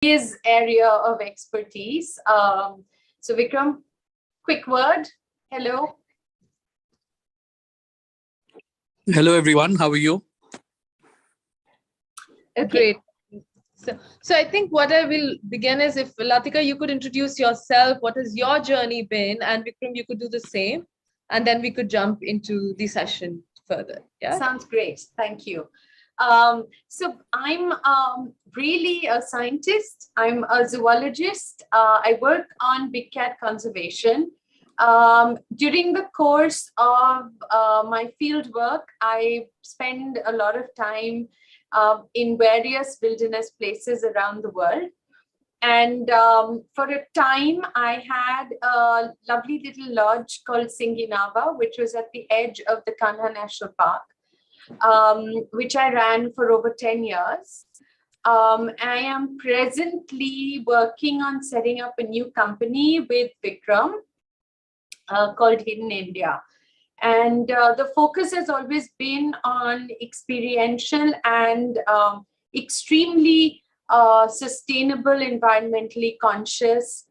his area of expertise. So Vikram, quick word. Hello. Hello, everyone. How are you? Okay. Great. So I think what I will begin is, if Latika, you could introduce yourself, what has your journey been, and Vikram, you could do the same, and then we could jump into the session further. Yeah. Sounds great. Thank you. So I'm really a scientist. I'm a zoologist. I work on big cat conservation. During the course of my field work, I spend a lot of time in various wilderness places around the world. And for a time, I had a lovely little lodge called Singinava, which was at the edge of the Kanha National Park, which I ran for over 10 years. I am presently working on setting up a new company with Vikram called Hidden India. And the focus has always been on experiential and extremely sustainable, environmentally conscious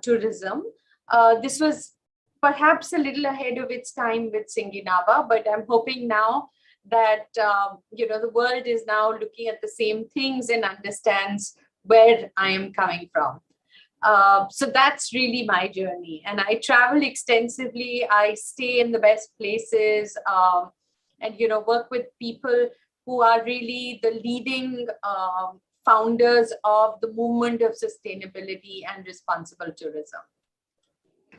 tourism. This was perhaps a little ahead of its time with Singinava, but I'm hoping now that the world is now looking at the same things and understands where I am coming from. So that's really my journey. And I travel extensively. I stay in the best places and, work with people who are really the leading founders of the movement of sustainability and responsible tourism.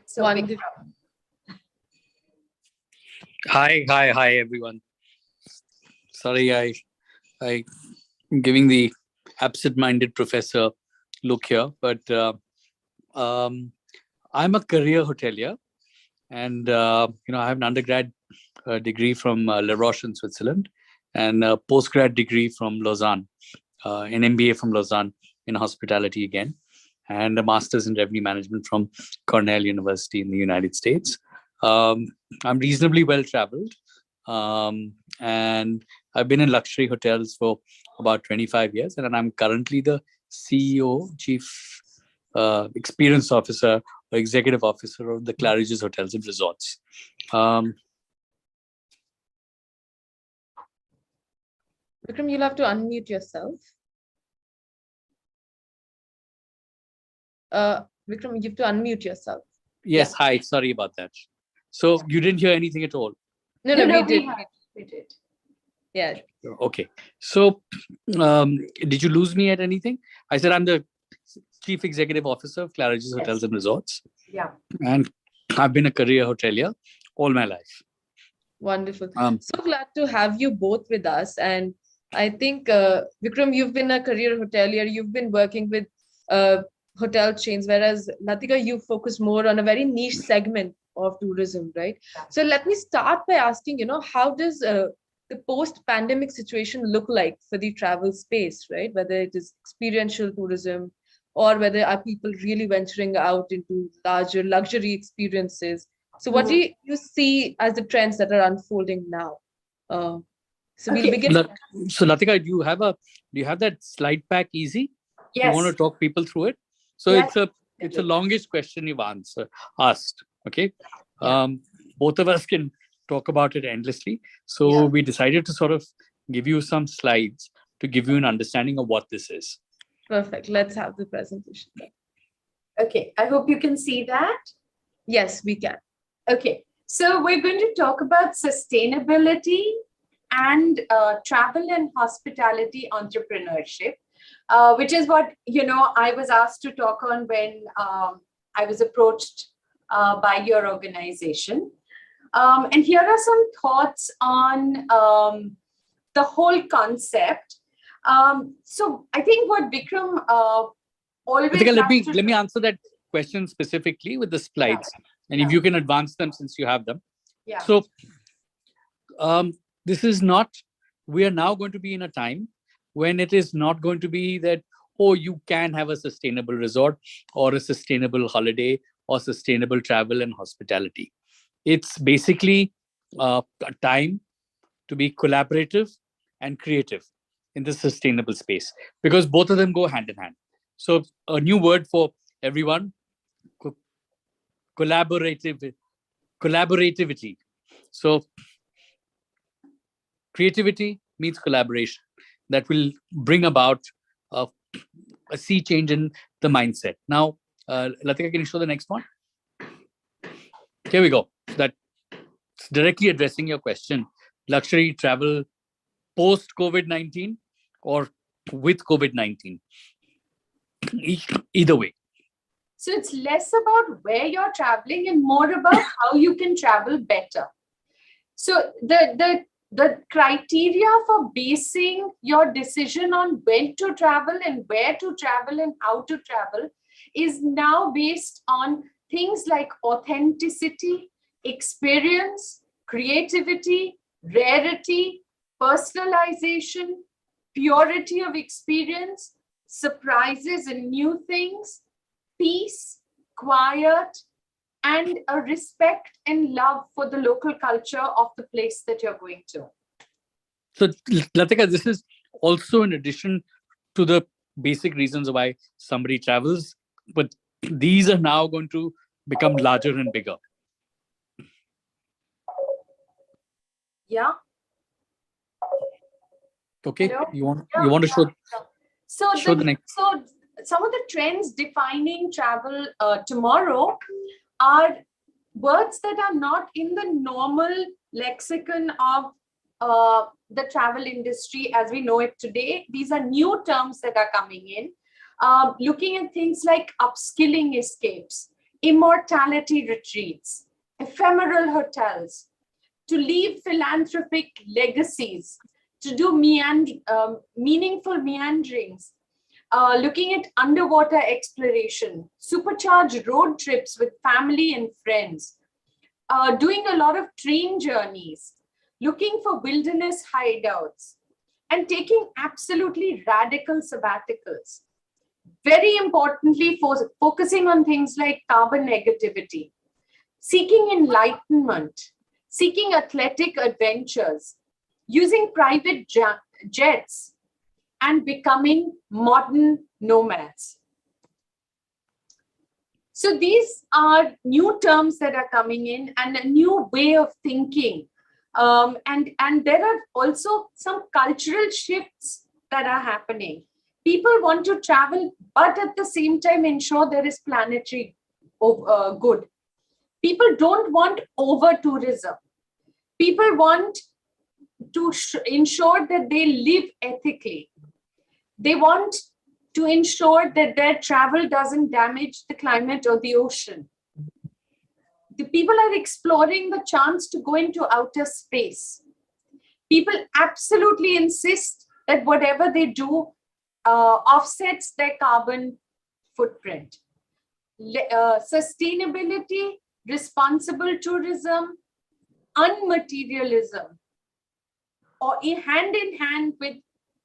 So, Hi, everyone. Sorry, I'm giving the absent-minded professor look here, but I'm a career hotelier, and I have an undergrad degree from La Roche in Switzerland, and a postgrad degree from Lausanne, an MBA from Lausanne in hospitality again, and a master's in revenue management from Cornell University in the United States. I'm reasonably well traveled, and I've been in luxury hotels for about 25 years, and I'm currently the CEO, Chief Experience Officer or Executive Officer of the Claridge's Hotels and Resorts. Vikram, you'll have to unmute yourself. Vikram, you have to unmute yourself. Yes, yeah. Hi, sorry about that. So you didn't hear anything at all? No, we did. Yeah. Okay. So did you lose me at anything? I said I'm the Chief Executive Officer of Claridge's Hotels and Resorts. Yeah. And I've been a career hotelier all my life. Wonderful. So glad to have you both with us. And I think, Vikram, you've been a career hotelier. You've been working with hotel chains, whereas Latika, you focus more on a very niche segment of tourism, right? Yeah. So let me start by asking, how does the post-pandemic situation look like for the travel space, right? Whether it is experiential tourism or whether are people really venturing out into larger luxury experiences. So what do you see as the trends that are unfolding now? So we'll begin. So Latika, do you have that slide pack easy? Yes. You want to talk people through it? So yes. It's a longish question you've asked. Okay. Yeah. Both of us can talk about it endlessly. So we decided to sort of give you some slides to give you an understanding of what this is. Perfect. Let's have the presentation. Okay. I hope you can see that. Yes, we can. Okay. So we're going to talk about sustainability and travel and hospitality entrepreneurship, which is what, I was asked to talk on when I was approached by your organization. And here are some thoughts on the whole concept. So I think what Vikram always... Latika, let me answer that question specifically with the slides. Yeah. And if you can advance them since you have them. Yeah. So we are now going to be in a time when it is not going to be that, you can have a sustainable resort or a sustainable holiday or sustainable travel and hospitality. It's basically a time to be collaborative and creative in the sustainable space, because both of them go hand in hand. So a new word for everyone, collaborativity. So creativity means collaboration that will bring about a, a sea change in the mindset. Now, Latika, can you show the next one? Here we go. That's directly addressing your question. Luxury travel post COVID-19 or with COVID-19. Either way. So it's less about where you're traveling and more about how you can travel better. So the criteria for basing your decision on when to travel and where to travel and how to travel is now based on things like authenticity, experience, creativity, rarity, personalization, purity of experience, surprises and new things, peace, quiet, and a respect and love for the local culture of the place that you're going to. So, Latika, this is also in addition to the basic reasons why somebody travels, but these are now going to become larger and bigger. Yeah. Okay. Hello? You want to show the next. So some of the trends defining travel tomorrow are words that are not in the normal lexicon of the travel industry as we know it today. These are new terms that are coming in. Looking at things like upskilling escapes, immortality retreats, ephemeral hotels, to leave philanthropic legacies, to do meaningful meanderings, looking at underwater exploration, supercharged road trips with family and friends, doing a lot of train journeys, looking for wilderness hideouts, and taking absolutely radical sabbaticals. Very importantly, focusing on things like carbon negativity, seeking enlightenment, seeking athletic adventures, using private jets, and becoming modern nomads. So these are new terms that are coming in and a new way of thinking. And there are also some cultural shifts that are happening. People want to travel, but at the same time ensure there is planetary good. People don't want over-tourism. People want to ensure that they live ethically. They want to ensure that their travel doesn't damage the climate or the ocean. The people are exploring the chance to go into outer space. People absolutely insist that whatever they do offsets their carbon footprint. Sustainability, responsible tourism, unmaterialism, or hand in hand with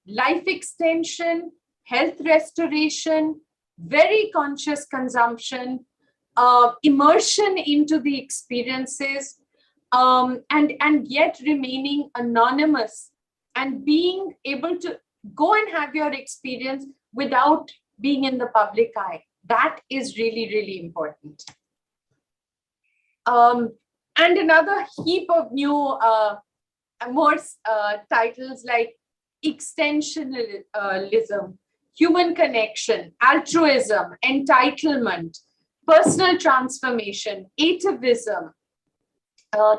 life extension, health restoration, very conscious consumption, immersion into the experiences, and yet remaining anonymous and being able to go and have your experience without being in the public eye. That is really, really important. And another heap of new more titles like extensionalism, human connection, altruism, entitlement, personal transformation, atavism,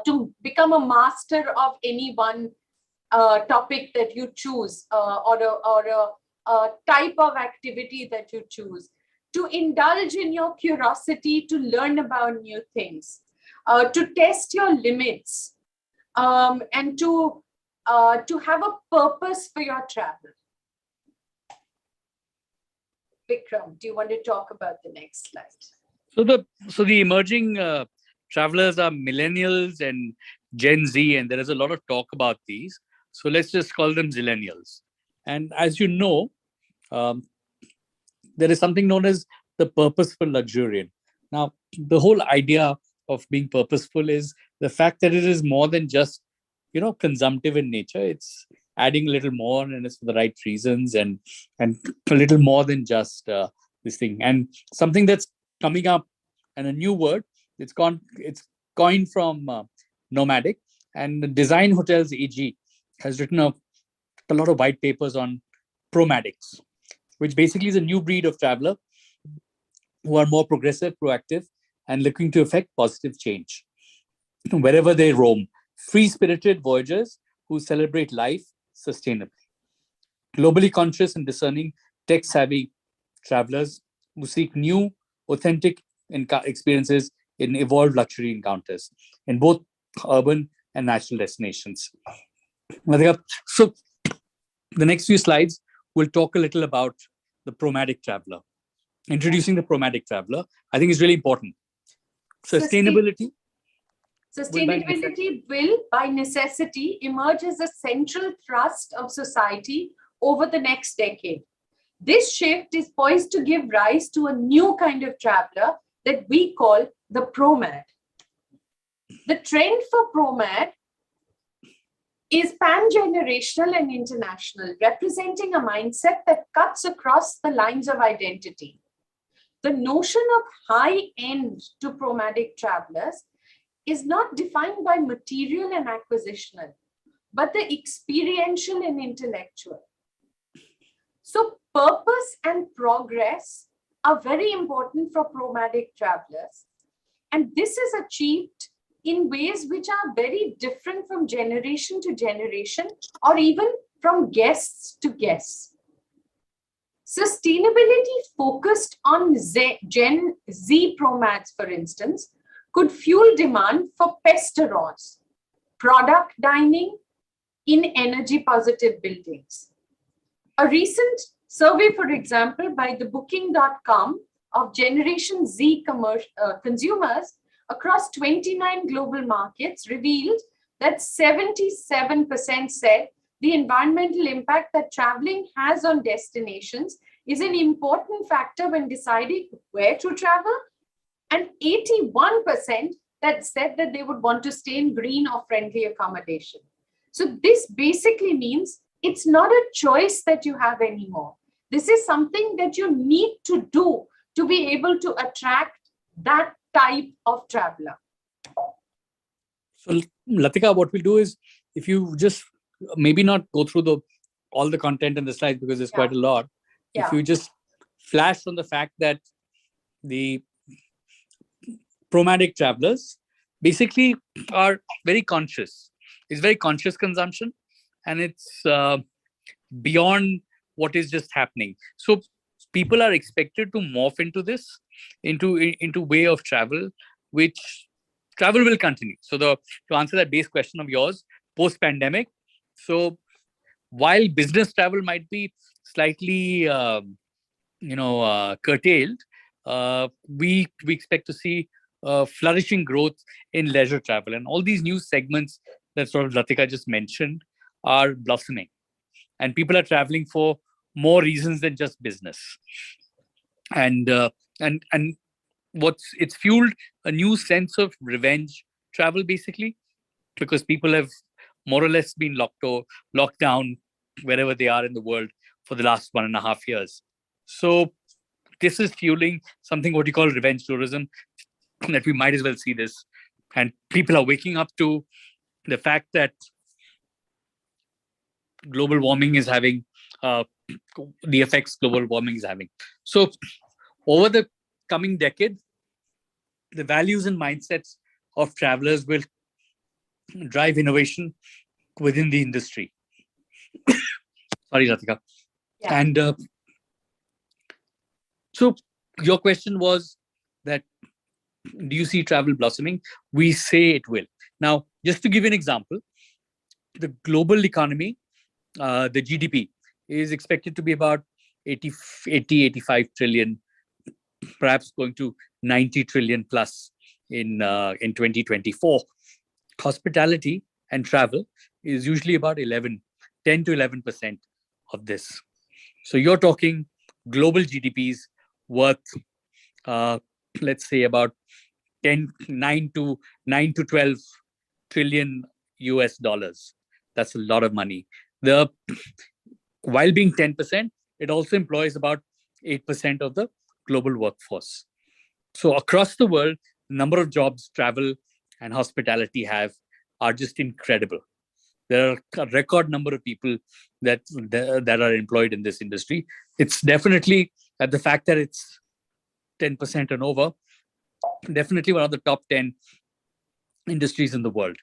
to become a master of any one topic that you choose, or a type of activity that you choose, to indulge in your curiosity, to learn about new things, to test your limits, and to have a purpose for your travel. Vikram, do you want to talk about the next slide? So the emerging travelers are millennials and Gen Z, and there is a lot of talk about these. So let's just call them zillennials. And as you know, there is something known as the purposeful luxurian. Now, the whole idea of being purposeful is the fact that it is more than just, consumptive in nature. It's adding a little more, and it's for the right reasons, and a little more than just this thing. And something that's coming up, and a new word, it's coined from Nomadic, and Design Hotels AG has written a lot of white papers on Promatics, which basically is a new breed of traveler who are more progressive, proactive, and looking to effect positive change wherever they roam. Free-spirited voyagers who celebrate life sustainably. Globally conscious and discerning, tech-savvy travelers who seek new, authentic experiences in evolved luxury encounters in both urban and natural destinations. So the next few slides, we'll talk a little about the Promatic Traveler. Introducing the Promatic Traveler, I think is really important. Sustainability will, by necessity, emerge as a central thrust of society over the next decade. This shift is poised to give rise to a new kind of traveler that we call the Promad. The trend for Promad is pan-generational and international, representing a mindset that cuts across the lines of identity. The notion of high-end to Promatic travelers is not defined by material and acquisitional, but the experiential and intellectual. So purpose and progress are very important for Promatic travelers. And this is achieved in ways which are very different from generation to generation, or even from guests to guests. Sustainability focused on Gen Z Promads, for instance, could fuel demand for restaurants, product dining in energy positive buildings. A recent survey, for example, by the Booking.com of Generation Z consumers across 29 global markets revealed that 77% said the environmental impact that traveling has on destinations is an important factor when deciding where to travel, and 81% that said that they would want to stay in green or friendly accommodation. So this basically means it's not a choice that you have anymore. This is something that you need to do to be able to attract that type of traveler. So Latika, what we'll do is, if you just maybe not go through all the content in the slides because there's quite a lot. If you just flash on the fact that the Promatic travelers basically are very conscious. It's very conscious consumption, and it's beyond what is just happening. So people are expected to morph into this, into way of travel, which travel will continue. So to answer that base question of yours, post-pandemic, so while business travel might be slightly curtailed, we expect to see flourishing growth in leisure travel, and all these new segments that sort of Latika just mentioned are blossoming, and people are traveling for more reasons than just business. And it's fueled a new sense of revenge travel, basically, because people have more or less been locked down wherever they are in the world for the last 1.5 years. So this is fueling something what you call revenge tourism, that we might as well see this. And people are waking up to the fact that global warming is having the effects global warming is having. So over the coming decade, the values and mindsets of travelers will drive innovation within the industry. Sorry, Latika. Yeah. And so your question was that, do you see travel blossoming? We say it will. Now, just to give you an example, the global economy, the GDP, is expected to be about 85 trillion, perhaps going to 90 trillion plus in 2024. Hospitality and travel is usually about 10 to 11% of this. So you're talking global GDPs worth, let's say, about 9 to 12 trillion US dollars. That's a lot of money. While being 10%, it also employs about 8% of the global workforce. So across the world, the number of jobs travel and hospitality have are just incredible. There are a record number of people that are employed in this industry. It's definitely, at the fact that it's 10% and over, definitely one of the top 10 industries in the world.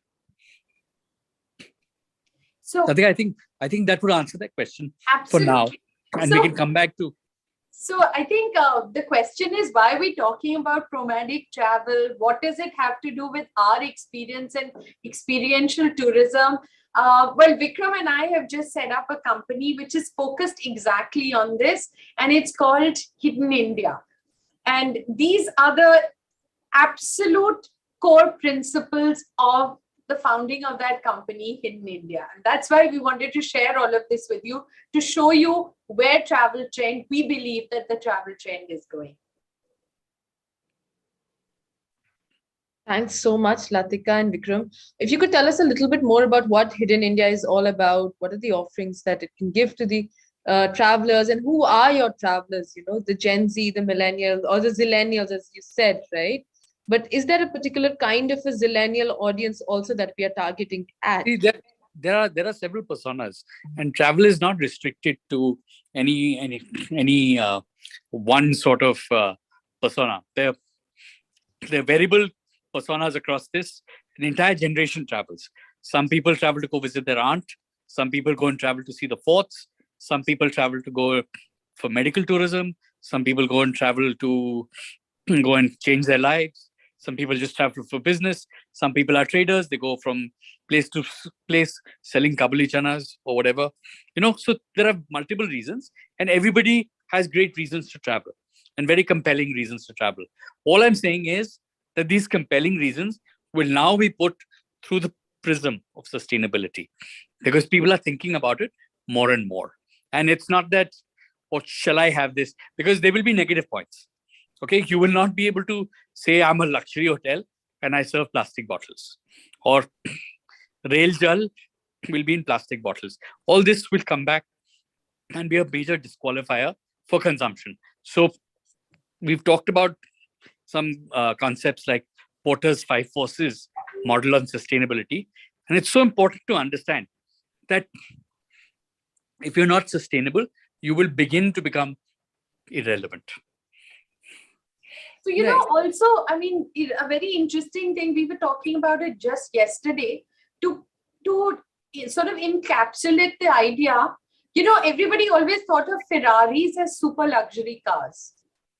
So I think that would answer that question absolutely. For now, and we can come back to. So I think the question is, why are we talking about Promatic Travel? What does it have to do with our experience and experiential tourism? Well, Vikram and I have just set up a company which is focused exactly on this, and it's called Hidden India. And these are the absolute core principles of the founding of that company, Hidden India. And that's why we wanted to share all of this with you, to show you where travel trend, we believe that the travel trend is going. Thanks so much, Latika and Vikram. If you could tell us a little bit more about what Hidden India is all about, what are the offerings that it can give to the travelers, and who are your travelers, the Gen Z, the millennials, or the zillennials, as you said, right? But is there a particular kind of a zillennial audience also that we are targeting at? See, there are several personas, and travel is not restricted to any one sort of persona. They're variable personas across this. An entire generation travels. Some people travel to go visit their aunt. Some people go and travel to see the forts. Some people travel to go for medical tourism. Some people go and travel to go and change their lives. Some people just travel for business. Some people are traders. They go from place to place selling kabuli chanas or whatever. So there are multiple reasons, and everybody has great reasons to travel and very compelling reasons to travel. All I'm saying is that these compelling reasons will now be put through the prism of sustainability, because people are thinking about it more and more. And it's not that, or shall I have this? Because there will be negative points. Okay, you will not be able to say I'm a luxury hotel and I serve plastic bottles, or Rail Jal will be in plastic bottles. All this will come back and be a major disqualifier for consumption. So we've talked about some concepts like Porter's 5 forces model on sustainability. And it's so important to understand that if you're not sustainable, you will begin to become irrelevant. So, also, I mean, a very interesting thing, we were talking about it just yesterday, to sort of encapsulate the idea, everybody always thought of Ferraris as super luxury cars,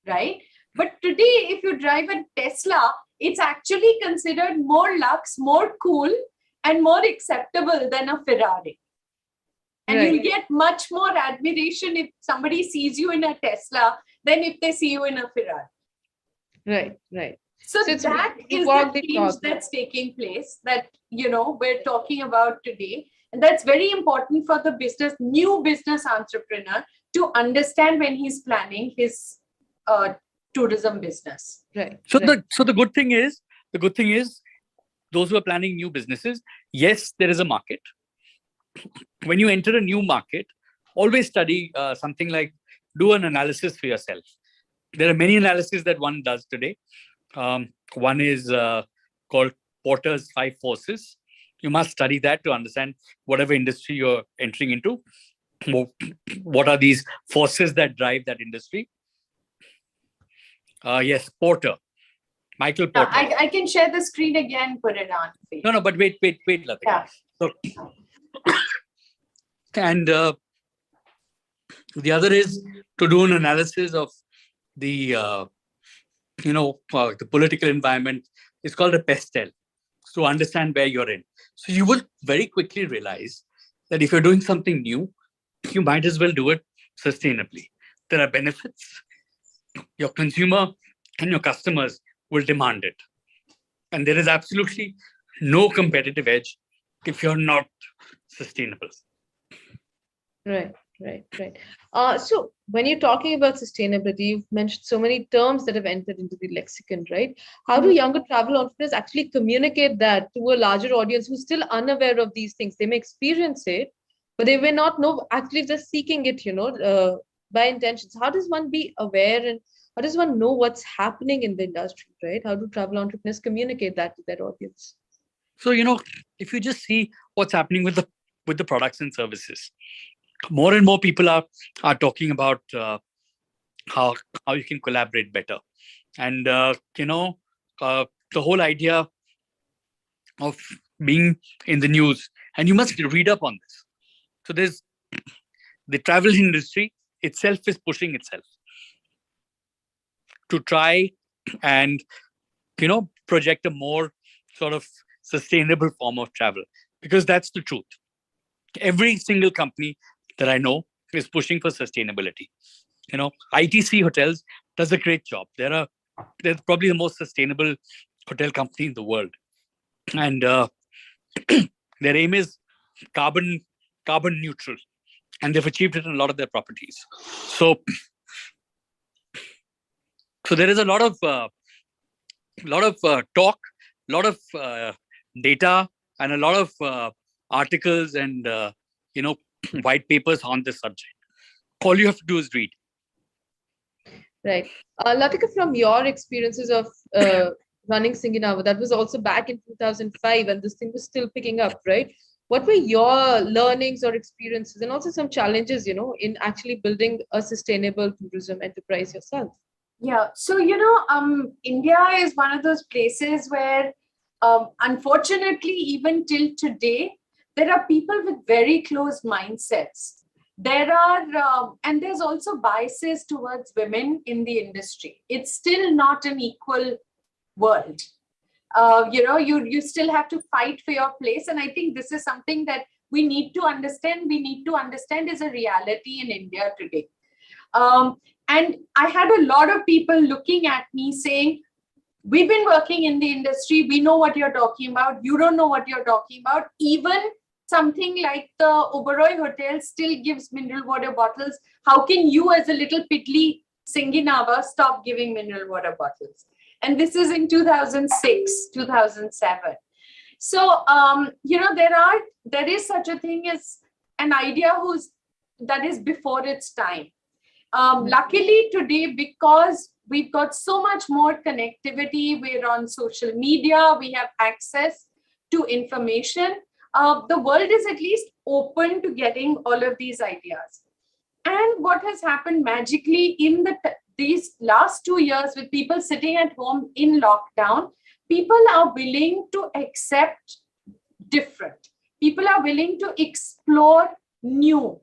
right? But today, if you drive a Tesla, it's actually considered more luxe, more cool, and more acceptable than a Ferrari. And you'll get much more admiration if somebody sees you in a Tesla than if they see you in a Ferrari. Right. So that is the change that's taking place that, we're talking about today. And that's very important for the new business entrepreneur to understand when he's planning his tourism business. Right. So the good thing is, those who are planning new businesses, yes, there is a market. When you enter a new market, always study something like, do an analysis for yourself. There are many analyses that one does today. One is called Porter's 5 forces. You must study that to understand whatever industry you're entering into. What are these forces that drive that industry? Yes, Porter. Michael Porter. I can share the screen again, put it on. No, but wait, Latika. Yeah. So, and the other is to do an analysis of the the political environment. It's called a pestel, to understand where you're in. So you will very quickly realize that if you're doing something new, you might as well do it sustainably. There are benefits. Your consumer and your customers will demand it. And there is absolutely no competitive edge if you're not sustainable. Right. So when you're talking about sustainability, you've mentioned so many terms that have entered into the lexicon, right? How do younger travel entrepreneurs actually communicate that to a larger audience who's still unaware of these things? They may experience it, but they may not know actually if they're seeking it, by intentions. How does one be aware and how does one know what's happening in the industry, right? How do travel entrepreneurs communicate that to their audience? So, if you just see what's happening with the products and services, more and more people are talking about how you can collaborate better. And, the whole idea of being in the news, and you must read up on this. So there's the travel industry itself is pushing itself to try and, project a more sort of sustainable form of travel, because that's the truth. Every single company that I know is pushing for sustainability. ITC Hotels does a great job. They're probably the most sustainable hotel company in the world, and their aim is carbon neutral, and they've achieved it in a lot of their properties. So there is a lot of talk, a lot of data, and a lot of articles and white papers on this subject. All you have to do is read. Right. Latika, from your experiences of running Singinava, that was also back in 2005, and this thing was still picking up, right? What were your learnings or experiences, and also some challenges, in actually building a sustainable tourism enterprise yourself? Yeah. So, India is one of those places where, unfortunately, even till today, there are people with very closed mindsets. There are, and there's also biases towards women in the industry. It's still not an equal world. You still have to fight for your place. And I think this is something that we need to understand. We need to understand is a reality in India today. And I had a lot of people looking at me saying, we've been working in the industry. We know what you're talking about. You don't know what you're talking about. Even something like the Oberoi Hotel still gives mineral water bottles. How can you, as a little piddly Singinava, stop giving mineral water bottles? And this is in 2006, 2007. So, there is such a thing as an idea that is before its time. Luckily today, because we've got so much more connectivity, we're on social media, we have access to information. The world is at least open to getting all of these ideas. And what has happened magically in these last 2 years, with people sitting at home in lockdown, people are willing to accept different. People are willing to explore new.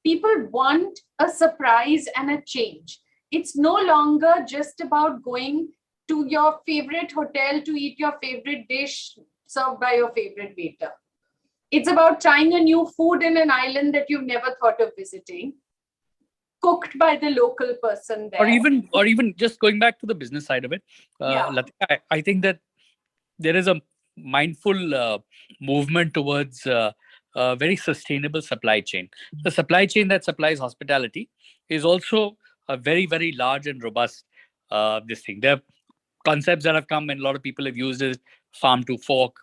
People want a surprise and a change. It's no longer just about going to your favorite hotel to eat your favorite dish served by your favorite waiter. It's about trying a new food in an island that you've never thought of visiting, cooked by the local person there. Or even just going back to the business side of it. Latika, I think that there is a mindful movement towards a very sustainable supply chain. The supply chain that supplies hospitality is also a very, very large and robust this thing. There are concepts that have come and a lot of people have used it: farm to fork,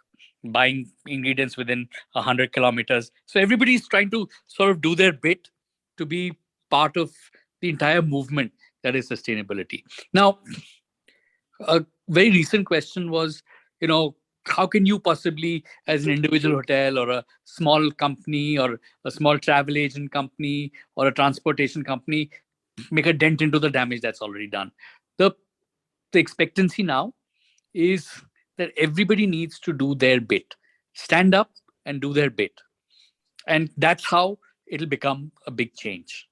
buying ingredients within 100 kilometers. So everybody's trying to sort of do their bit to be part of the entire movement that is sustainability. Now, a very recent question was, how can you possibly, as an individual hotel or a small company or a small travel agent company or a transportation company, make a dent into the damage that's already done? The expectancy now is that everybody needs to do their bit, stand up and do their bit. And that's how it'll become a big change.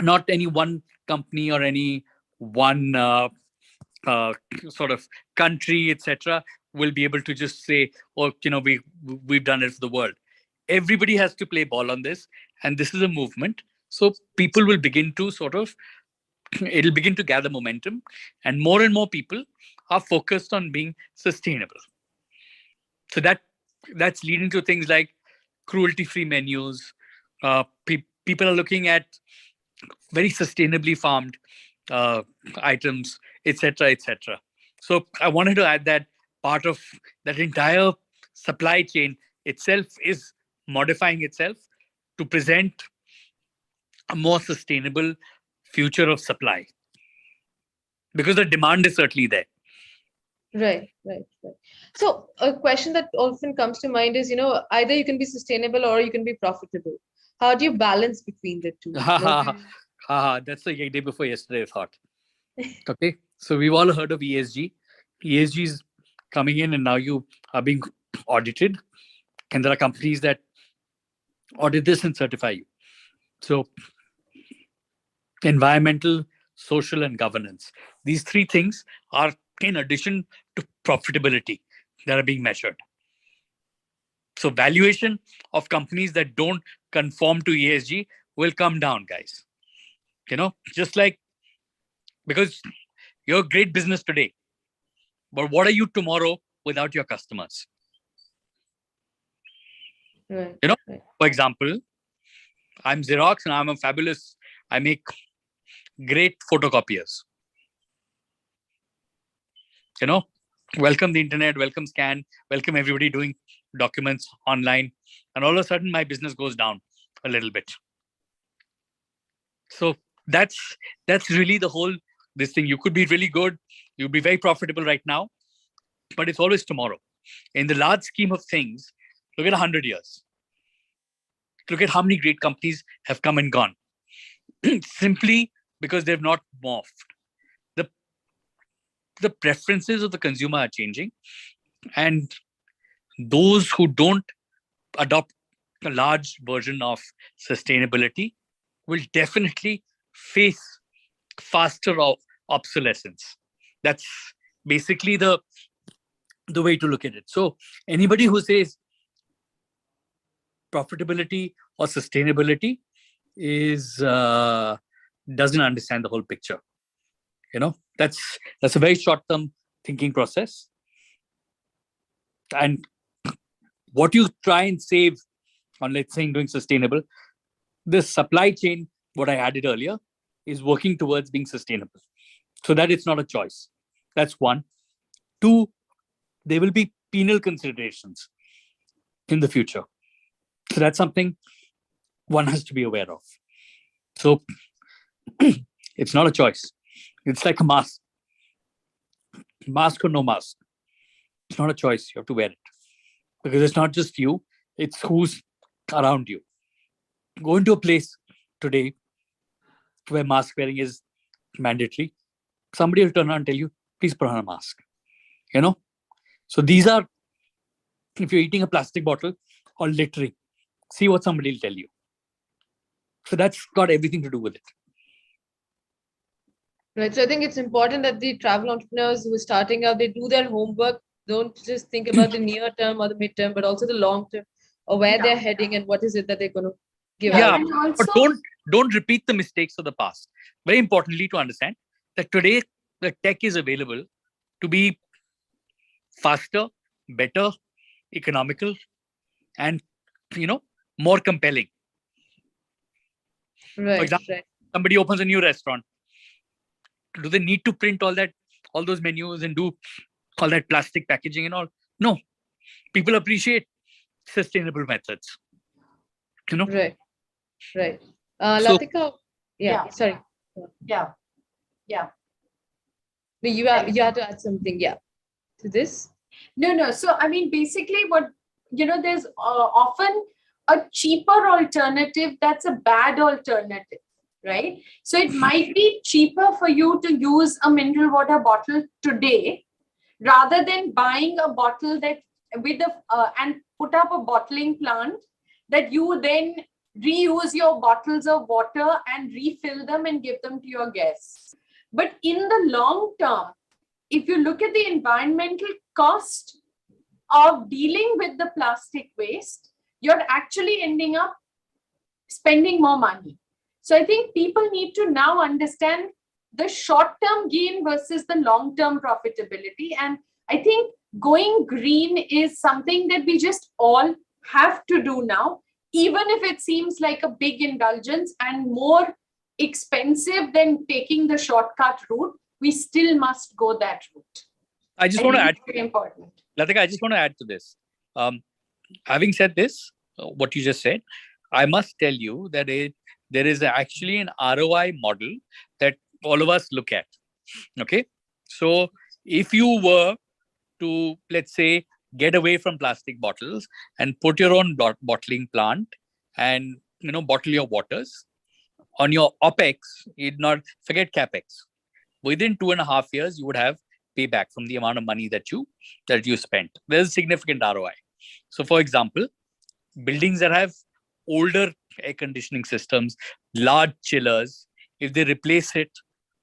Not any one company or any one sort of country, etc., will be able to just say, "Oh, we've done it for the world." Everybody has to play ball on this, and this is a movement. So people will begin to it'll begin to gather momentum, and more people are focused on being sustainable. So that's leading to things like cruelty-free menus. People are looking at very sustainably farmed items, etc., etc. So I wanted to add that part of that entire supply chain itself is modifying itself to present a more sustainable future of supply. because the demand is certainly there. Right. So a question that often comes to mind is, either you can be sustainable or you can be profitable. How do you balance between the two? That's the day before yesterday thought. Okay. So we've all heard of ESG. ESG is coming in and now you are being audited. And there are companies that audit this and certify you. So environmental, social, and governance. These three things are in addition to profitability that are being measured. So valuation of companies that don't conform to ESG will come down, guys. Just like, because you're a great business today, but what are you tomorrow without your customers? Right. For example, I'm Xerox and I make great photocopiers. Welcome the internet, welcome scan, welcome everybody doing documents online. And all of a sudden my business goes down a little bit. So that's really the whole, this thing. You could be really good. You'll be very profitable right now, but it's always tomorrow. In the large scheme of things, look at 100 years. Look at how many great companies have come and gone simply because they've not morphed. The preferences of the consumer are changing, and those who don't adopt a large version of sustainability will definitely face faster obsolescence. That's basically the way to look at it. So anybody who says profitability or sustainability is doesn't understand the whole picture. That's a very short-term thinking process. And what you try and save on, let's say, doing sustainable, the supply chain, what I added earlier, is working towards being sustainable, so that it's not a choice. That's one. Two, there will be penal considerations in the future. So that's something one has to be aware of. So it's not a choice. It's like a mask. Mask or no mask. It's not a choice. You have to wear it. Because it's not just you, it's who's around you. Go into a place today where mask wearing is mandatory. Somebody will turn around and tell you, please put on a mask. So these are, if you're eating a plastic bottle or littering, see what somebody will tell you. So that's got everything to do with it. Right. So I think it's important that the travel entrepreneurs who are starting out, they do their homework. Don't just think about the near term or the midterm, but also the long term, or where they're heading and what is it that they're going to give out. And also, but don't repeat the mistakes of the past. Very importantly to understand that today the tech is available to be faster, better, economical, and more compelling. Right. For example, somebody opens a new restaurant. Do they need to print all those menus and do all that plastic packaging and all? No. People appreciate sustainable methods. Right. Latika, sorry. Yeah. You have to add something, to this. No. So, I mean, basically what, there's often a cheaper alternative that's a bad alternative, right? So it might be cheaper for you to use a mineral water bottle today rather than buying a bottle that and put up a bottling plant that you then reuse your bottles of water and refill them and give them to your guests. But in the long term, if you look at the environmental cost of dealing with the plastic waste, you're actually ending up spending more money. So I think people need to now understand the short-term gain versus the long-term profitability. And I think going green is something that we just all have to do now, even if it seems like a big indulgence and more expensive than taking the shortcut route. We still must go that route. I just want to add. Very important. Latika, I just want to add to this. Having said this, what you just said, I must tell you that there is actually an ROI model that all of us look at. Okay. So if you were to, let's say, get away from plastic bottles and put your own bottling plant and, bottle your waters on your OPEX, you'd not forget CAPEX. Within 2.5 years, you would have payback from the amount of money that you spent. There's significant ROI. So for example, buildings that have older air conditioning systems, large chillers, if they replace it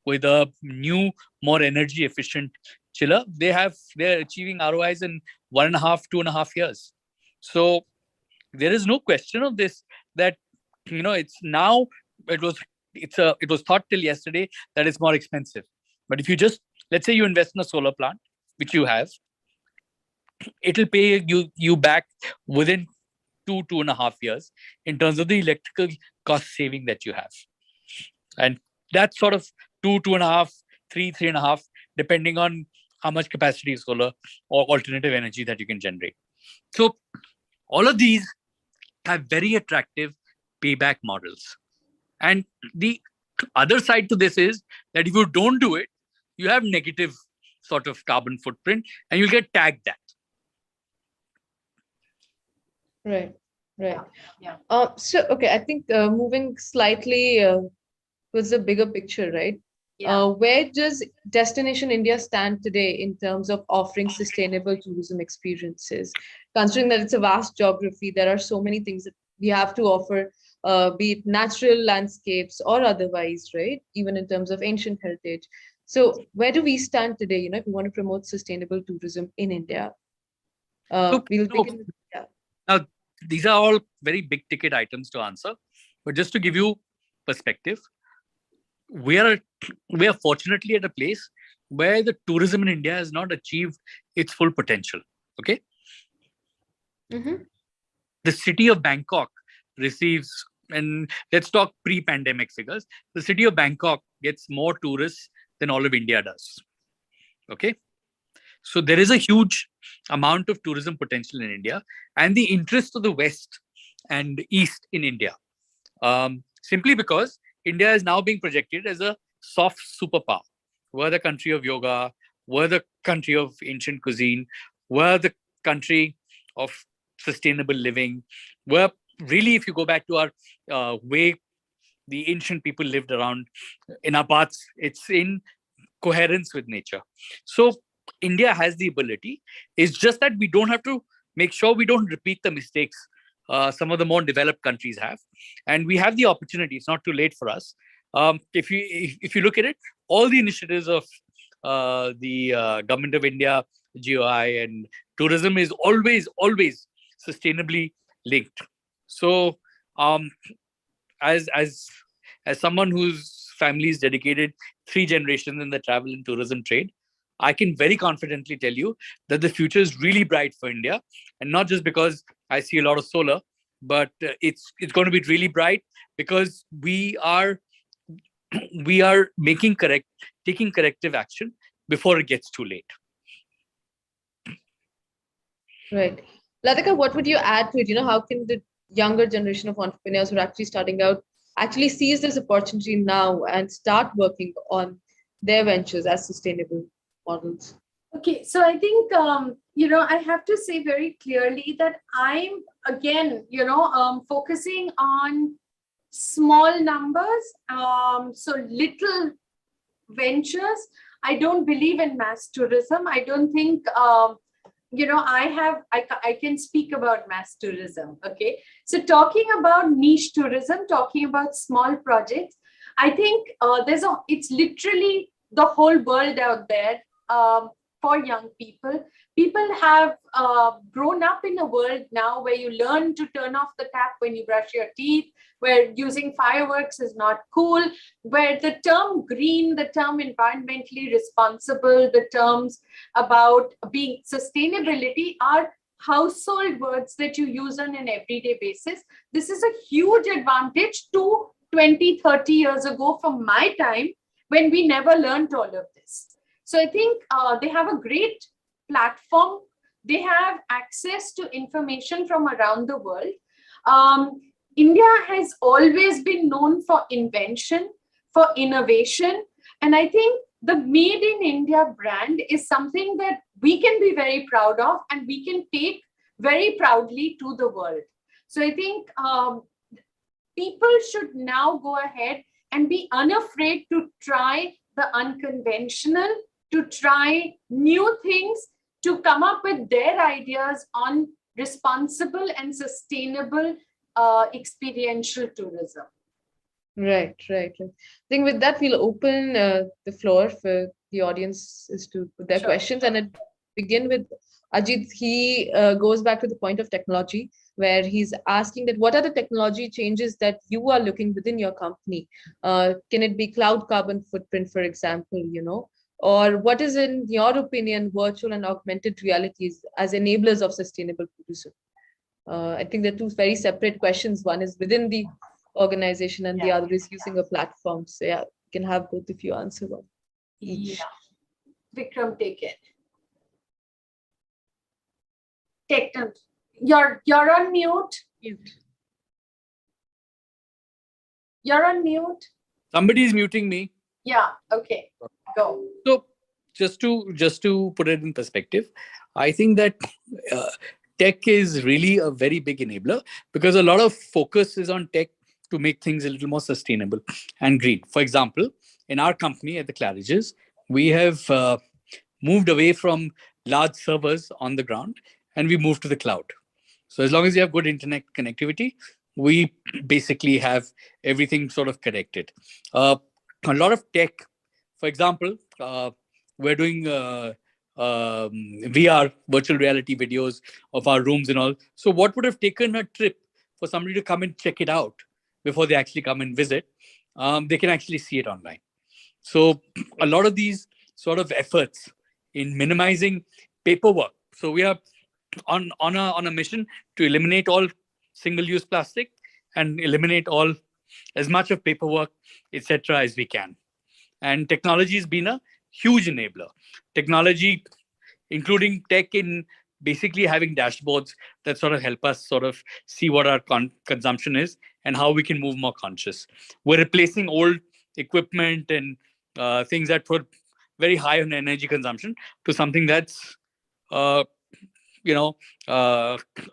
with a new, more energy efficient chiller, they're achieving ROIs in 1.5, 2.5 years. So there is no question of this, that it's now, it was thought till yesterday that it's more expensive. But if you just, let's say you invest in a solar plant, which you have, it'll pay you back within 2.5 years in terms of the electrical cost saving that you have. And that's sort of 2.5, 3.5, depending on how much capacity is solar or alternative energy that you can generate. So all of these have very attractive payback models. And the other side to this is that if you don't do it, you have negative sort of carbon footprint and you'll get tagged that. Right. Yeah. So, okay, I think moving slightly towards the bigger picture, right? Yeah. Where does Destination India stand today in terms of offering sustainable tourism experiences? Considering that it's a vast geography, there are so many things that we have to offer, be it natural landscapes or otherwise, right? Even in terms of ancient heritage. So where do we stand today, if we want to promote sustainable tourism in India? We'll begin with, yeah. Now, these are all very big ticket items to answer, but just to give you perspective, we are fortunately at a place where the tourism in India has not achieved its full potential. Okay. Mm-hmm. The city of Bangkok receives, and let's talk pre-pandemic figures, the city of Bangkok gets more tourists than all of India does. Okay. So there is a huge amount of tourism potential in India, and the interest of the West and East in India. Simply because India is now being projected as a soft superpower. We're the country of yoga, we're the country of ancient cuisine, we're the country of sustainable living. We're really, if you go back to our way the ancient people lived around in our paths, it's in coherence with nature. So India has the ability. It's just that we don't have to make sure we don't repeat the mistakes some of the more developed countries have, and we have the opportunity. It's not too late for us. If you look at it, all the initiatives of the government of India, GOI, and tourism is always sustainably linked. So, as someone whose family is dedicated 3 generations in the travel and tourism trade, I can very confidently tell you that the future is really bright for India, and not just because I see a lot of solar, but it's going to be really bright because we are taking corrective action before it gets too late. Right. Latika, what would you add to it? How can the younger generation of entrepreneurs who are actually starting out actually seize this opportunity now and start working on their ventures as sustainable models? Okay, so I think, I have to say very clearly that I'm, again, focusing on small numbers, so little ventures. I don't believe in mass tourism. I don't think, I can speak about mass tourism. Okay, so talking about niche tourism, talking about small projects, I think it's literally the whole world out there. For young people. People have grown up in a world now where you learn to turn off the tap when you brush your teeth, where using fireworks is not cool, where the term green, the term environmentally responsible, the terms about being sustainability are household words that you use on an everyday basis. This is a huge advantage to 20, 30 years ago from my time when we never learned all of this. So I think they have a great platform. They have access to information from around the world. India has always been known for invention, for innovation. And I think the Made in India brand is something that we can be very proud of and we can take very proudly to the world. So I think people should now go ahead and be unafraid to try the unconventional, to try new things, to come up with their ideas on responsible and sustainable experiential tourism. Right. I think with that, we'll open the floor for the audiences to put their questions, and it begin with Ajit. He goes back to the point of technology, where he's asking that what are the technology changes that you are looking within your company? Can it be cloud carbon footprint, for example, or what is, in your opinion, virtual and augmented realities as enablers of sustainable tourism? I think they're two very separate questions. One is within the organization and the other is using a platform. So yeah, you can have both if you answer one each. Vikram, take it. Take them. You're on mute. You're on mute. Somebody is muting me. Yeah. Okay. Go. So just to put it in perspective, I think that tech is really a very big enabler, because a lot of focus is on tech to make things a little more sustainable and green. For example, in our company at the Claridges, we have moved away from large servers on the ground and we moved to the cloud. So as long as you have good internet connectivity, we basically have everything sort of connected. A lot of tech, for example, we're doing VR, virtual reality videos of our rooms and all. So what would have taken a trip for somebody to come and check it out before they actually come and visit, they can actually see it online. So a lot of these sort of efforts in minimizing paperwork. So we are on a mission to eliminate all single-use plastic and eliminate all as much of paperwork, etc., as we can. And technology has been a huge enabler. Technology, including tech in basically having dashboards that sort of help us sort of see what our consumption is and how we can move more conscious. We're replacing old equipment and things that were very high on energy consumption to something that's a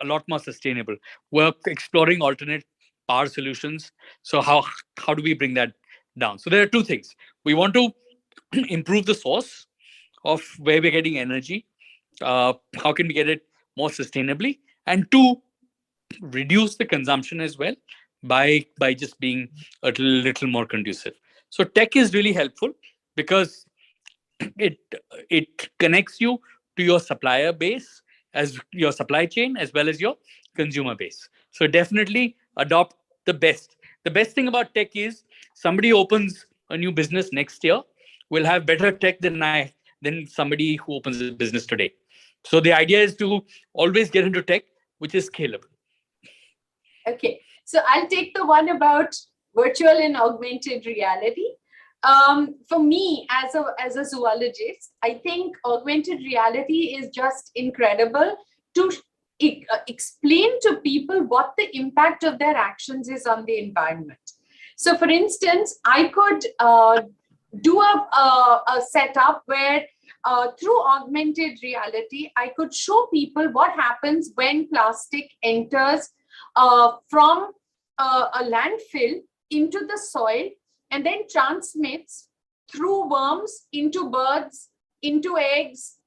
lot more sustainable. We're exploring alternate power solutions. So how do we bring that down? So there are two things. We want to improve the source of where we're getting energy. How can we get it more sustainably? And two, reduce the consumption as well by just being a little more conducive. So tech is really helpful because it connects you to your supplier base, as your supply chain, as well as your consumer base. So definitely adopt the best. The best thing about tech is somebody opens a new business next year will have better tech than somebody who opens a business today. So the idea is to always get into tech, which is scalable. Okay, so I'll take the one about virtual and augmented reality. For me, as a zoologist, I think augmented reality is just incredible to explain to people what the impact of their actions is on the environment. So, for instance, I could do a setup where through augmented reality, I could show people what happens when plastic enters from a landfill into the soil and then transmits through worms into birds, into eggs,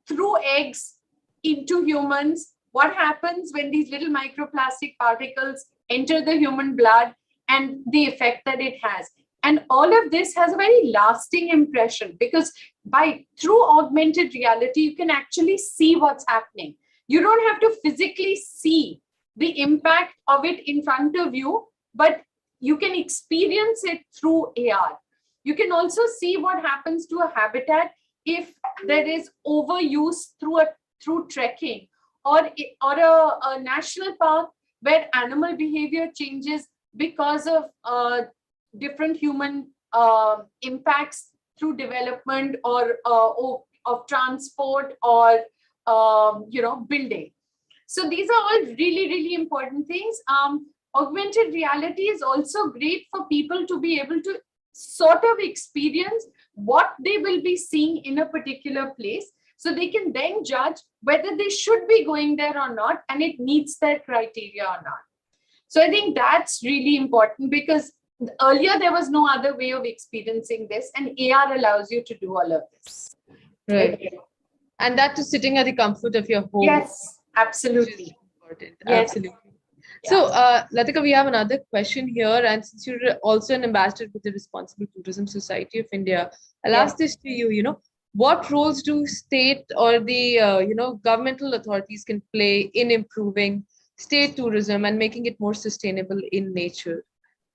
through eggs into humans. What happens when these little microplastic particles enter the human blood and the effect that it has. And all of this has a very lasting impression because through augmented reality, you can actually see what's happening. You don't have to physically see the impact of it in front of you, but you can experience it through AR. You can also see what happens to a habitat if there is overuse through trekking, or a national park where animal behavior changes because of different human impacts through development or of transport or building. So these are all really, really important things. Augmented reality is also great for people to be able to sort of experience what they will be seeing in a particular place, so they can then judge whether they should be going there or not, and it meets their criteria or not. So I think that's really important, because earlier there was no other way of experiencing this, and AR allows you to do all of this. Right. And that is sitting at the comfort of your home. Yes, absolutely. Important. Yes. Absolutely. So, Latika, we have another question here. And since you're also an ambassador with the Responsible Tourism Society of India, I'll ask this to you, what roles do state or the, governmental authorities can play in improving state tourism and making it more sustainable in nature?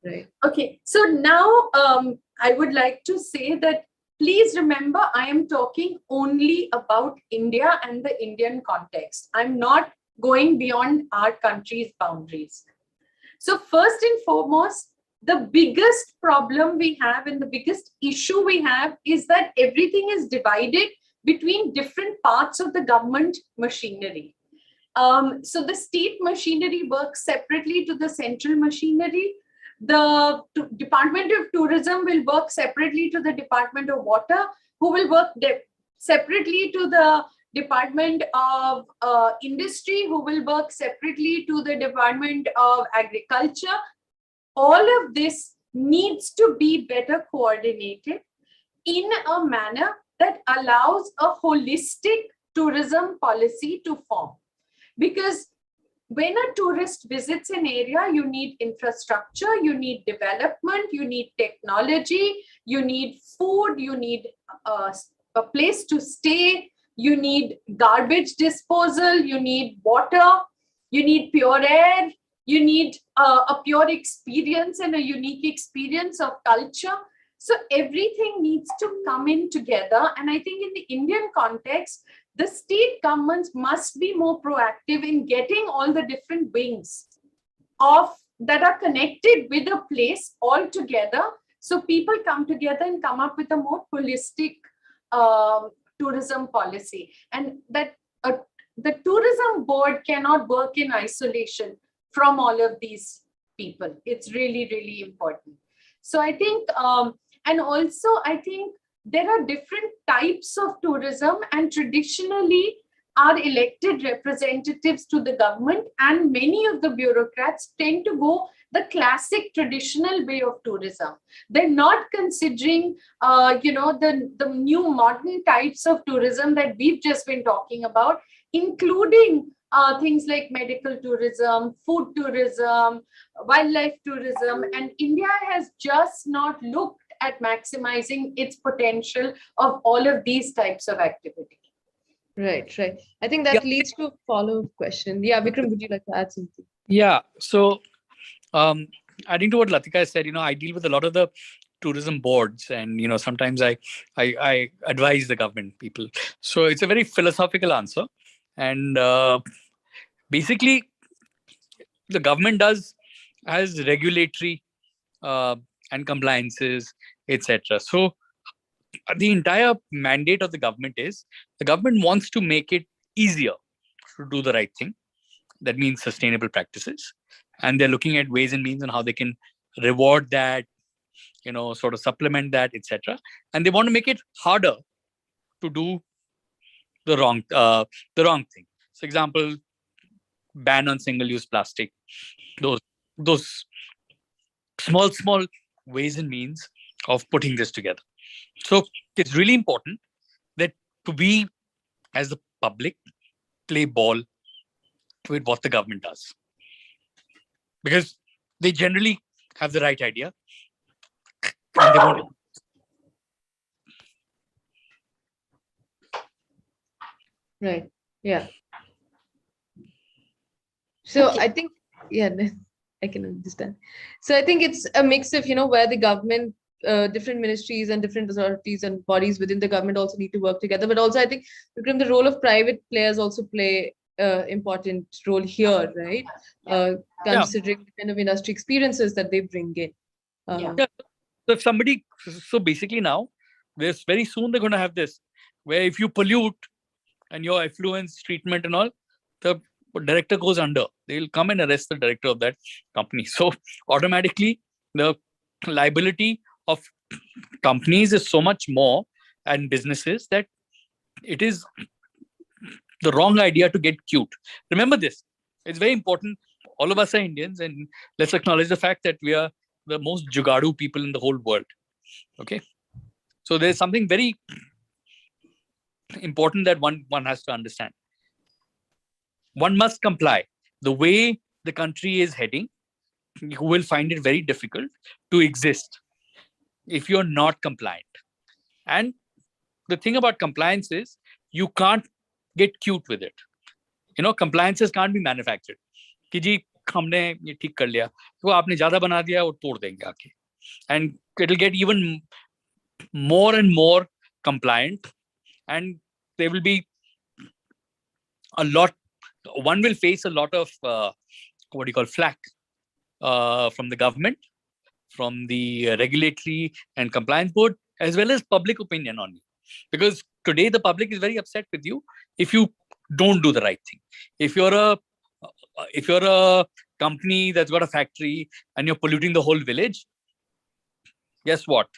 Right. Okay. So now I would like to say that please remember, I am talking only about India and the Indian context. I'm not going beyond our country's boundaries. So first and foremost, the biggest problem we have and the biggest issue we have is that everything is divided between different parts of the government machinery. So the state machinery works separately to the central machinery. The Department of Tourism will work separately to the Department of Water, who will work separately to the Department of Industry, who will work separately to the Department of Agriculture. All of this needs to be better coordinated in a manner that allows a holistic tourism policy to form. Because when a tourist visits an area, you need infrastructure, you need development, you need technology, you need food, you need a place to stay, you need garbage disposal, you need water, you need pure air, you need a pure experience and a unique experience of culture. So everything needs to come in together. And I think in the Indian context, the state governments must be more proactive in getting all the different wings that are connected with a place all together. So people come together and come up with a more holistic tourism policy. And that the tourism board cannot work in isolation from all of these people. It's really, really important. So I think, and also I think there are different types of tourism, and traditionally our elected representatives to the government and many of the bureaucrats tend to go the classic traditional way of tourism. They're not considering, the new modern types of tourism that we've just been talking about, including things like medical tourism, food tourism, wildlife tourism. And India has just not looked at maximizing its potential of all of these types of activity. Right. I think that leads to a follow-up question. Yeah, Vikram, would you like to add something? Yeah. So, adding to what Latika said, I deal with a lot of the tourism boards, and sometimes I advise the government people. So it's a very philosophical answer, and basically, the government has regulatory and compliances, etc. So the entire mandate of the government is the government wants to make it easier to do the right thing. That means sustainable practices, and they're looking at ways and means on how they can reward that, sort of supplement that, etc. And they want to make it harder to do the wrong thing. For example, ban on single-use plastic. Those small ways and means of putting this together. So it's really important that we, as the public, play ball with what the government does, because they generally have the right idea and they won't. Right. Yeah. So I think, I can understand. So I think it's a mix of, where the government, different ministries and different authorities and bodies within the government also need to work together. But also I think, Vikram, the role of private players also play important role here, right? Considering the kind of industry experiences that they bring in. So basically now, very soon they're going to have this, where if you pollute and your effluence treatment and all, the director goes under. They'll come and arrest the director of that company. So automatically the liability of companies is so much more, and businesses, that it is the wrong idea to get cute. Remember this. It's very important. All of us are Indians, and let's acknowledge the fact that we are the most jugadu people in the whole world. Okay. So there's something very important that one has to understand. One must comply. The way the country is heading, you will find it very difficult to exist if you're not compliant. And the thing about compliance is you can't get cute with it. Compliances can't be manufactured. कि जी हमने ये ठीक कर लिया, तो आपने ज्यादा बना दिया और तोड़ देंगे आके. And it'll get even more and more compliant, and there will be one will face a lot of flack from the government, from the regulatory and compliance board, as well as public opinion on you. Because today the public is very upset with you if you don't do the right thing. If you're a company that's got a factory and you're polluting the whole village, guess what?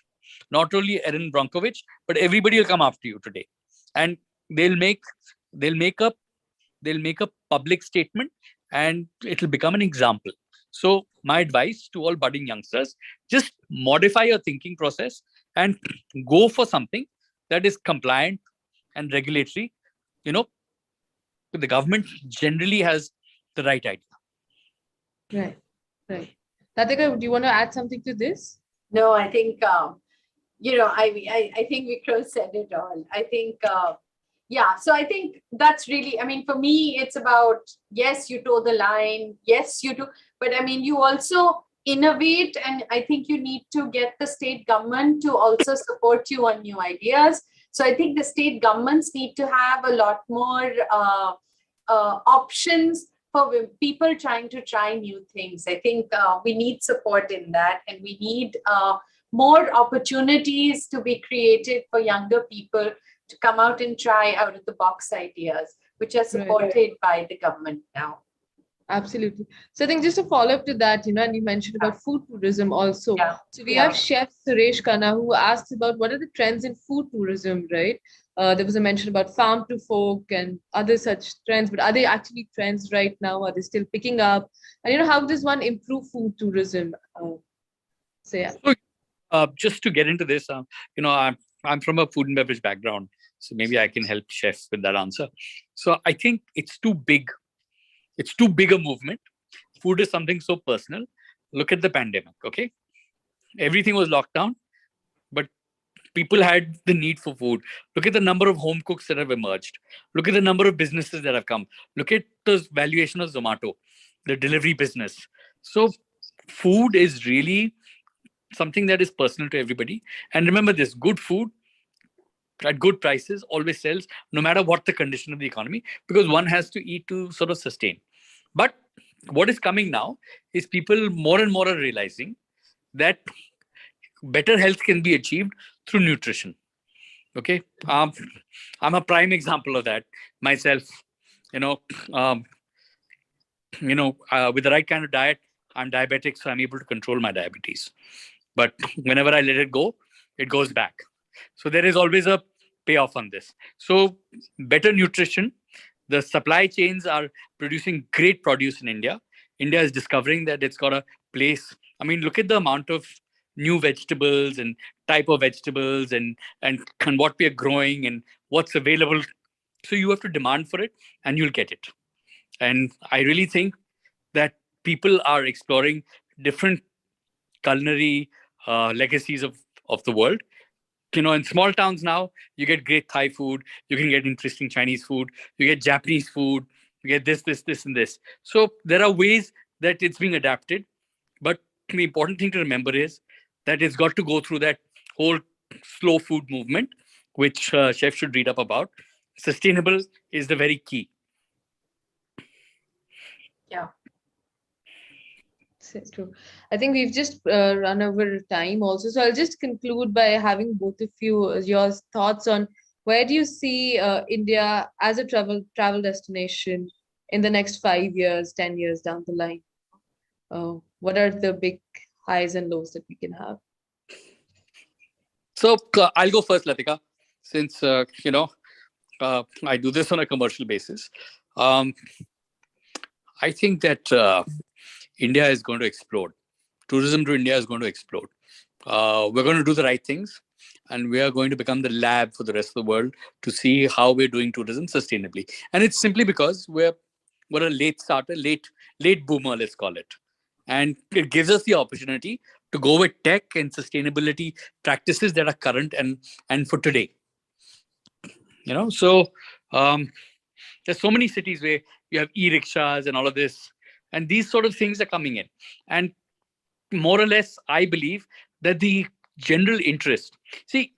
Not only Erin Brockovich, but everybody will come after you today, and they'll make a public statement, and it'll become an example. So my advice to all budding youngsters, just modify your thinking process and go for something that is compliant and regulatory. The government generally has the right idea. Right. Latika, do you want to add something to this? No, I think, I think Vikram said it all. I think, so I think that's really, for me, it's about, yes, you toe the line. Yes, you do. But you also innovate. And I think you need to get the state government to also support you on new ideas. So I think the state governments need to have a lot more options for people trying to try new things. I think we need support in that, and we need more opportunities to be created for younger people to come out and try out of the box ideas, which are supported by the government now. Absolutely. So I think just a follow up to that, and you mentioned about food tourism also. Yeah. So we have Chef Suresh Khanna who asked about what are the trends in food tourism, right? There was a mention about farm to fork and other such trends, but are they actually trends right now? Are they still picking up? And how does one improve food tourism? Just to get into this, I'm from a food and beverage background, so maybe I can help Chef with that answer. So I think it's too big. It's too big a movement. Food is something so personal. Look at the pandemic, okay? Everything was locked down, but people had the need for food. Look at the number of home cooks that have emerged. Look at the number of businesses that have come. Look at the valuation of Zomato, the delivery business. So food is really something that is personal to everybody. And remember this, good food at good prices always sells, no matter what the condition of the economy, because one has to eat to sort of sustain. But what is coming now is people more and more are realizing that better health can be achieved through nutrition. Okay. I'm a prime example of that myself. With the right kind of diet, I'm diabetic, so I'm able to control my diabetes. But whenever I let it go, it goes back. So there is always a payoff on this. So better nutrition. The supply chains are producing great produce in India. India is discovering that it's got a place. Look at the amount of new vegetables and type of vegetables and what we are growing and what's available. So you have to demand for it and you'll get it. And I really think that people are exploring different culinary legacies of the world. In small towns now, you get great Thai food, you can get interesting Chinese food, you get Japanese food, you get this, and this. So there are ways that it's being adapted. But the important thing to remember is that it's got to go through that whole slow food movement, which Chef should read up about. Sustainable is the very key. Yeah. So true. I think we've just run over time also. So I'll just conclude by having both of you, your thoughts on where do you see India as a travel destination in the next 5 years, 10 years down the line? What are the big highs and lows that we can have? So I'll go first, Latika, since, I do this on a commercial basis. Um, I think that India is going to explode. Tourism to India is going to explode. We're going to do the right things, and we are going to become the lab for the rest of the world to see how we're doing tourism sustainably. And it's simply because we're a late starter, late boomer, let's call it. And it gives us the opportunity to go with tech and sustainability practices that are current and for today. So there's so many cities where you have e-rickshaws and all of this, and these sort of things are coming in. And more or less, I believe that the general interest, see,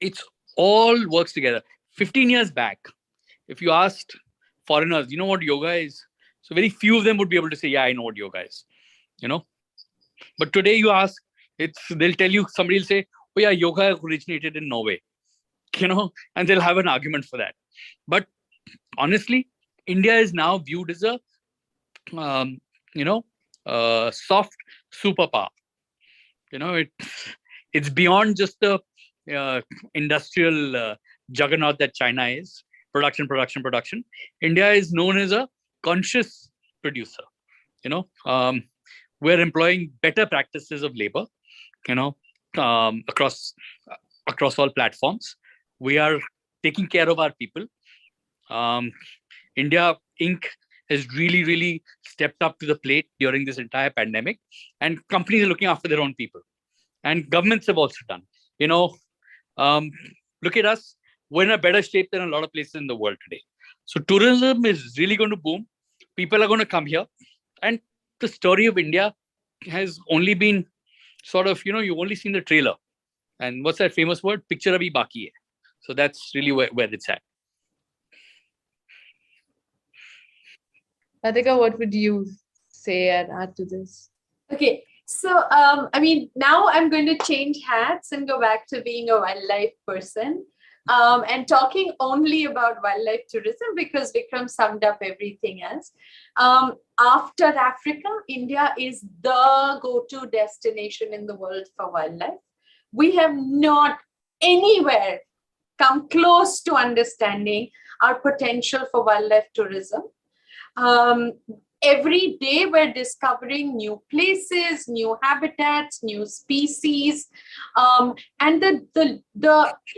it's all works together. 15 years back, if you asked foreigners, you know what yoga is? So very few of them would be able to say, yeah, I know what yoga is. But today you ask, they'll tell you, somebody will say, oh yeah, yoga originated in Norway, and they'll have an argument for that. But honestly, India is now viewed as a, soft superpower. It's beyond just the industrial juggernaut that China is. Production. India is known as a conscious producer. We're employing better practices of labor, across all platforms. We are taking care of our people. India Inc. has really, really stepped up to the plate during this entire pandemic, and companies are looking after their own people, and governments have also done. Look at us. We're in a better shape than a lot of places in the world today. So tourism is really going to boom. People are going to come here, and the story of India has only been sort of, you've only seen the trailer. And what's that famous word? Picture abhi baki hai. So that's really where it's at. Latika, what would you say and add to this? Okay, so now I'm going to change hats and go back to being a wildlife person, and talking only about wildlife tourism, because Vikram summed up everything else. After Africa, India is the go-to destination in the world for wildlife. We have not anywhere come close to understanding our potential for wildlife tourism. Every day we're discovering new places, new habitats, new species, and the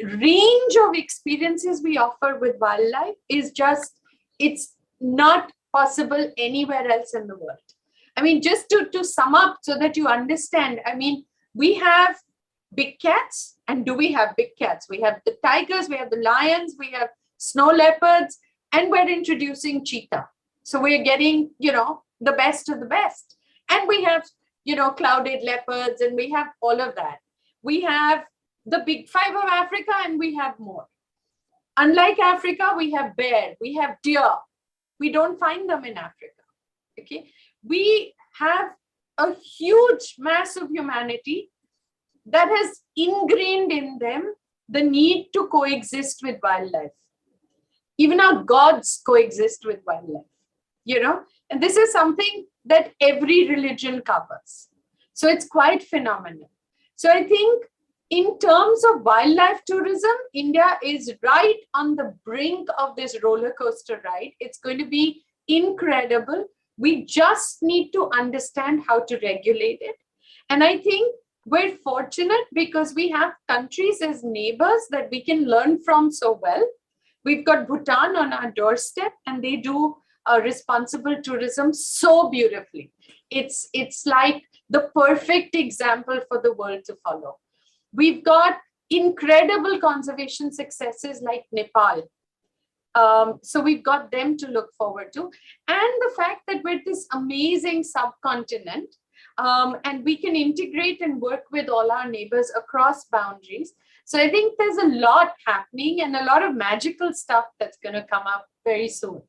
range of experiences we offer with wildlife is it's not possible anywhere else in the world. I mean, just to sum up so that you understand, we have big cats. And do we have big cats? We have the tigers, we have the lions, we have snow leopards, and we're introducing cheetah. So we're getting, the best of the best. And we have, clouded leopards, and we have all of that. We have the big five of Africa, and we have more. Unlike Africa, we have bear, we have deer. We don't find them in Africa. Okay. We have a huge mass of humanity that has ingrained in them the need to coexist with wildlife. Even our gods coexist with wildlife. And this is something that every religion covers. So it's quite phenomenal. So I think in terms of wildlife tourism, India is right on the brink of this roller coaster ride. It's going to be incredible. We just need to understand how to regulate it. And I think we're fortunate because we have countries as neighbors that we can learn from so well. We've got Bhutan on our doorstep, and they do responsible tourism so beautifully. It's like the perfect example for the world to follow. We've got incredible conservation successes like Nepal. So we've got them to look forward to. And the fact that we're this amazing subcontinent, and we can integrate and work with all our neighbors across boundaries. So I think there's a lot happening and a lot of magical stuff that's going to come up very soon.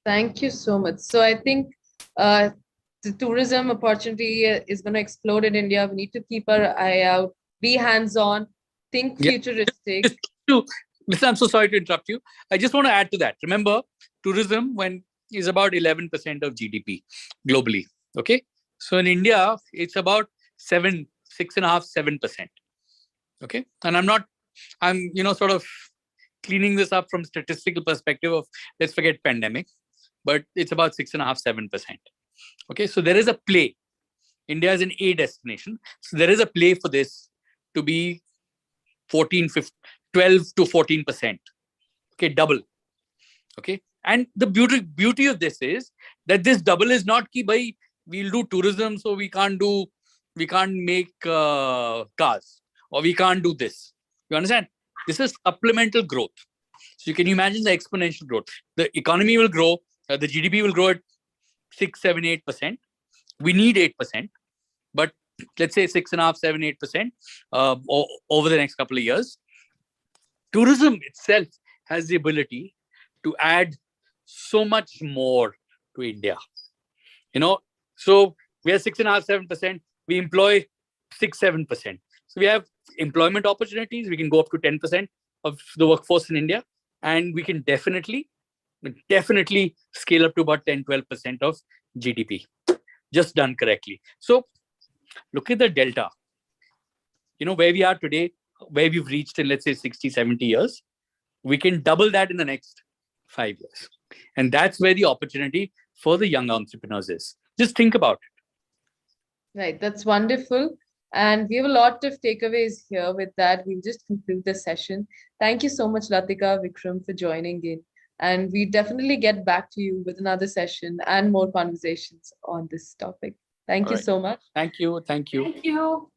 Thank you so much. So I think the tourism opportunity is going to explode in India. We need to keep our eye out, be hands-on, think futuristic. Listen, I'm so sorry to interrupt you. I just want to add to that. Remember, tourism is about 11% of GDP globally. Okay. So in India, it's about 7 6.5%, 7%. Okay. And I'm, sort of cleaning this up from statistical perspective of, let's forget pandemic, but it's about 6.5%, 7%. Okay. So there is a play. India is an A destination. So there is a play for this to be 14, 15, 12 to 14%. Okay. Double. Okay. And the beauty of this is that this double is not ki bhai, we'll do tourism, so we can't make cars, or we can't do this. You understand? This is supplemental growth. So you can imagine the exponential growth. The economy will grow, the GDP will grow at 6, 7, 8%. We need 8%, but let's say 6.5, 7, 8% over the next couple of years. Tourism itself has the ability to add so much more to India. So we are 6.5, 7%. We employ 6, 7%. So we have employment opportunities. We can go up to 10% of the workforce in India, and we can definitely scale up to about 10, 12% of GDP, just done correctly. So look at the delta. Where we are today, where we've reached in, let's say, 60, 70 years, we can double that in the next 5 years. And that's where the opportunity for the young entrepreneurs is. Just think about it. Right. That's wonderful. And we have a lot of takeaways here. With that, we'll just conclude the session. Thank you so much, Latika, Vikram, for joining in. And we definitely get back to you with another session and more conversations on this topic. Thank you so much. Thank you. Thank you.